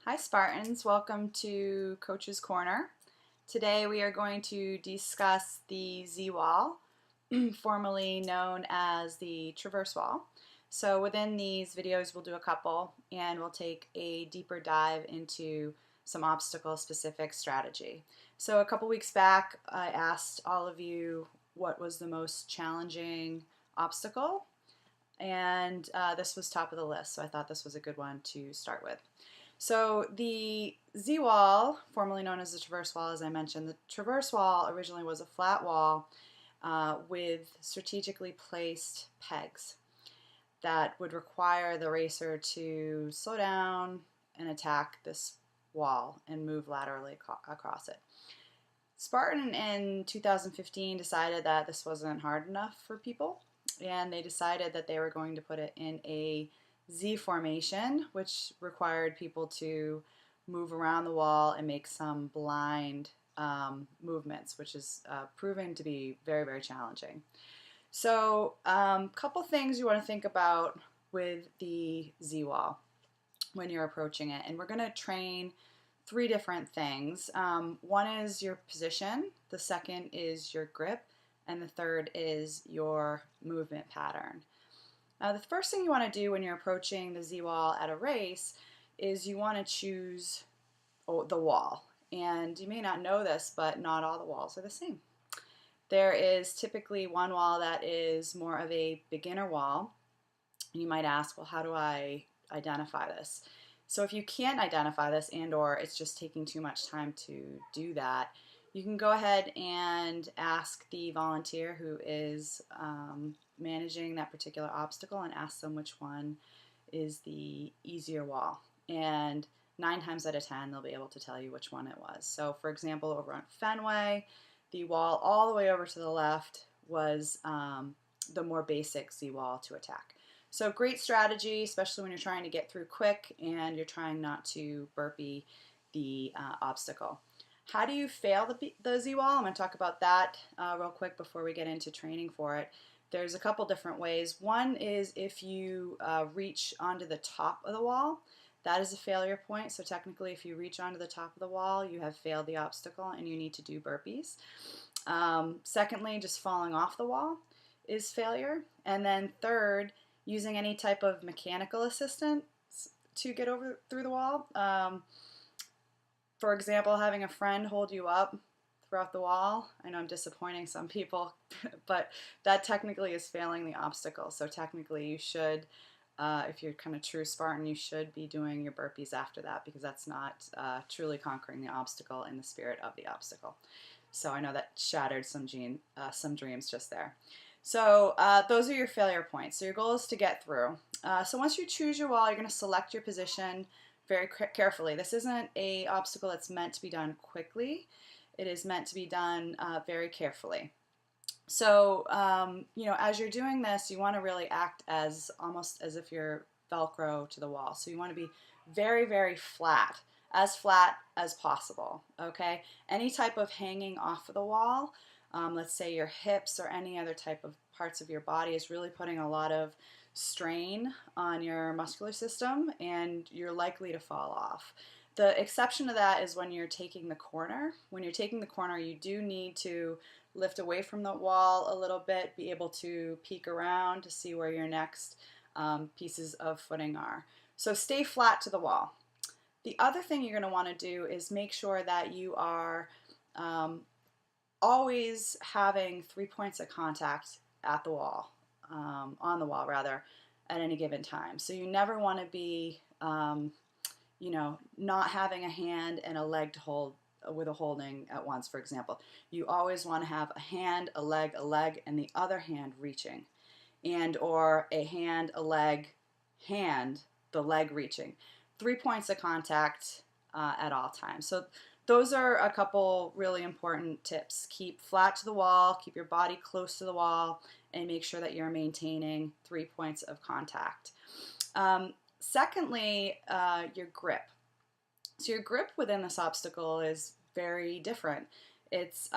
Hi Spartans, welcome to Coach's Corner. Today we are going to discuss the Z-wall, formerly known as the traverse wall. So within these videos we'll do a couple and we'll take a deeper dive into some obstacle specific strategy. So a couple weeks back I asked all of you what was the most challenging obstacle, and this was top of the list, so I thought this was a good one to start with. So the Z-wall, formerly known as the traverse wall, as I mentioned, the traverse wall originally was a flat wall with strategically placed pegs that would require the racer to slow down and attack this wall and move laterally across it. Spartan in 2015 decided that this wasn't hard enough for people, and they decided that they were going to put it in a Z formation, which required people to move around the wall and make some blind movements, which is proven to be very, very challenging. So couple things you want to think about with the Z-wall when you're approaching it. And we're going to train three different things. One is your position, the second is your grip, and the third is your movement pattern. The first thing you want to do when you're approaching the Z-wall at a race is you want to choose the wall. And you may not know this, but not all the walls are the same. There is typically one wall that is more of a beginner wall. And you might ask, well, how do I identify this? So if you can't identify this and or it's just taking too much time to do that, you can go ahead and ask the volunteer who is managing that particular obstacle and ask them which one is the easier wall. And 9 times out of 10 they'll be able to tell you which one it was. So for example, over on Fenway, the wall all the way over to the left was the more basic Z-wall to attack. So great strategy, especially when you're trying to get through quick and you're trying not to burpee the obstacle. How do you fail the Z-wall? I'm going to talk about that real quick before we get into training for it. There's a couple different ways. One is if you reach onto the top of the wall. That is a failure point. So technically if you reach onto the top of the wall, you have failed the obstacle and you need to do burpees. Secondly, just falling off the wall is failure. And then third, using any type of mechanical assistance to get through the wall. For example, having a friend hold you up throughout the wall. I know I'm disappointing some people, but that technically is failing the obstacle. So technically you should, if you're kind of true Spartan, you should be doing your burpees after that, because that's not truly conquering the obstacle in the spirit of the obstacle. So I know that shattered some dreams just there. So those are your failure points. So your goal is to get through. So once you choose your wall, you're going to select your position very carefully. This isn't an obstacle that's meant to be done quickly. It is meant to be done very carefully. So, as you're doing this, you want to really act as almost as if you're Velcro to the wall. So you want to be very, very flat as possible, okay? Any type of hanging off of the wall, let's say your hips or any other type of parts of your body, is really putting a lot of strain on your muscular system and you're likely to fall off. The exception to that is when you're taking the corner. When you're taking the corner, you do need to lift away from the wall a little bit, be able to peek around to see where your next pieces of footing are. So stay flat to the wall. The other thing you're going to want to do is make sure that you are always having 3 points of contact at the wall, on the wall rather, at any given time. So you never want to be, not having a hand and a leg to hold with a holding at once, for example. You always want to have a hand, a leg, and the other hand reaching, and or a hand, a leg, hand, the leg reaching. 3 points of contact at all times. So those are a couple really important tips. Keep flat to the wall, keep your body close to the wall, and make sure that you're maintaining 3 points of contact. Secondly, your grip. So your grip within this obstacle is very different. It's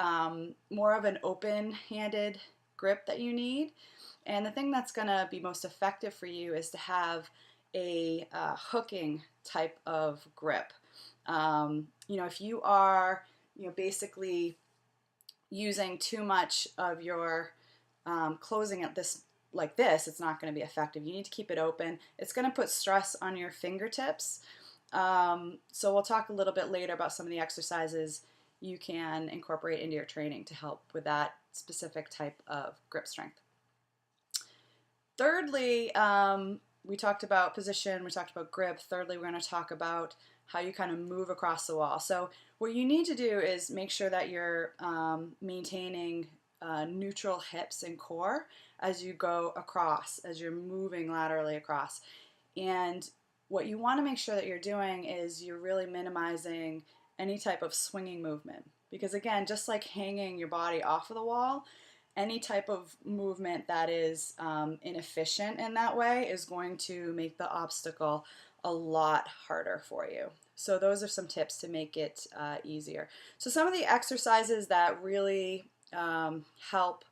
more of an open-handed grip that you need. And the thing that's going to be most effective for you is to have a hooking type of grip. If you are, basically using too much of your closing at this like this, it's not going to be effective. You need to keep it open. It's going to put stress on your fingertips. So we'll talk a little bit later about some of the exercises you can incorporate into your training to help with that specific type of grip strength. Thirdly, we talked about position, we talked about grip. Thirdly, we're going to talk about how you kind of move across the wall. So what you need to do is make sure that you're maintaining neutral hips and core as you go across, as you're moving laterally across. And what you want to make sure that you're doing is you're really minimizing any type of swinging movement. Because again, just like hanging your body off of the wall, any type of movement that is inefficient in that way is going to make the obstacle a lot harder for you. So those are some tips to make it easier. So some of the exercises that really help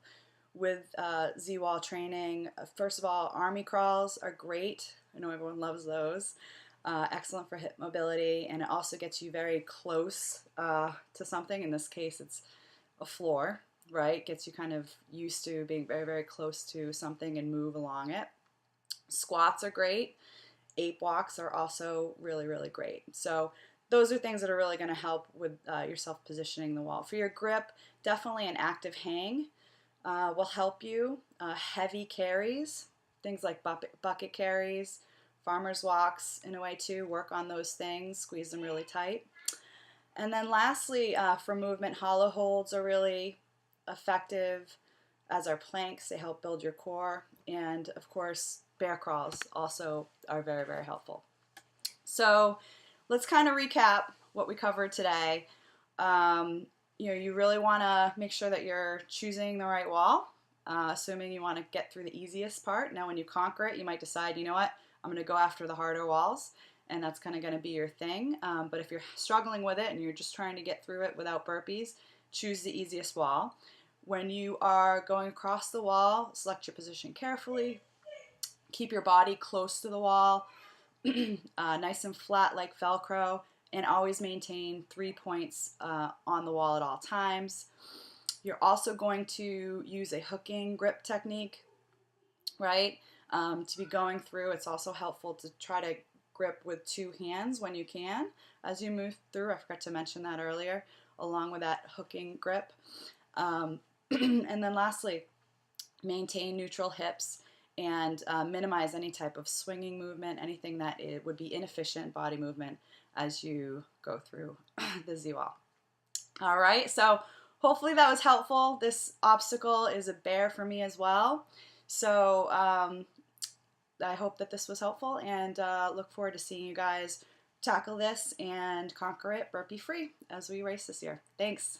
with Z-wall training, first of all, army crawls are great. I know everyone loves those. Excellent for hip mobility, and it also gets you very close to something. In this case, it's a floor, right? Gets you kind of used to being very, very close to something and move along it. Squats are great. Ape walks are also really, really great. So those are things that are really going to help with yourself positioning the wall. For your grip, definitely an active hang will help you. Heavy carries, things like bucket carries, farmer's walks in a way too, work on those things, squeeze them really tight. And then lastly, for movement, hollow holds are really effective, as are planks. They help build your core. And of course, bear crawls also are very, very helpful. So let's kind of recap what we covered today. You really want to make sure that you're choosing the right wall, assuming you want to get through the easiest part. Now when you conquer it, you might decide, you know what, I'm going to go after the harder walls, and that's kind of going to be your thing. But if you're struggling with it and you're just trying to get through it without burpees, choose the easiest wall. When you are going across the wall, select your position carefully. Keep your body close to the wall, nice and flat like Velcro, and always maintain 3 points on the wall at all times. You're also going to use a hooking grip technique, right? To be going through, it's also helpful to try to grip with 2 hands when you can as you move through. I forgot to mention that earlier, along with that hooking grip. And then lastly, maintain neutral hips and minimize any type of swinging movement, anything that it would be inefficient body movement as you go through the Z-wall. All right, so hopefully that was helpful. This obstacle is a bear for me as well. So I hope that this was helpful, and look forward to seeing you guys tackle this and conquer it burpee free as we race this year. Thanks.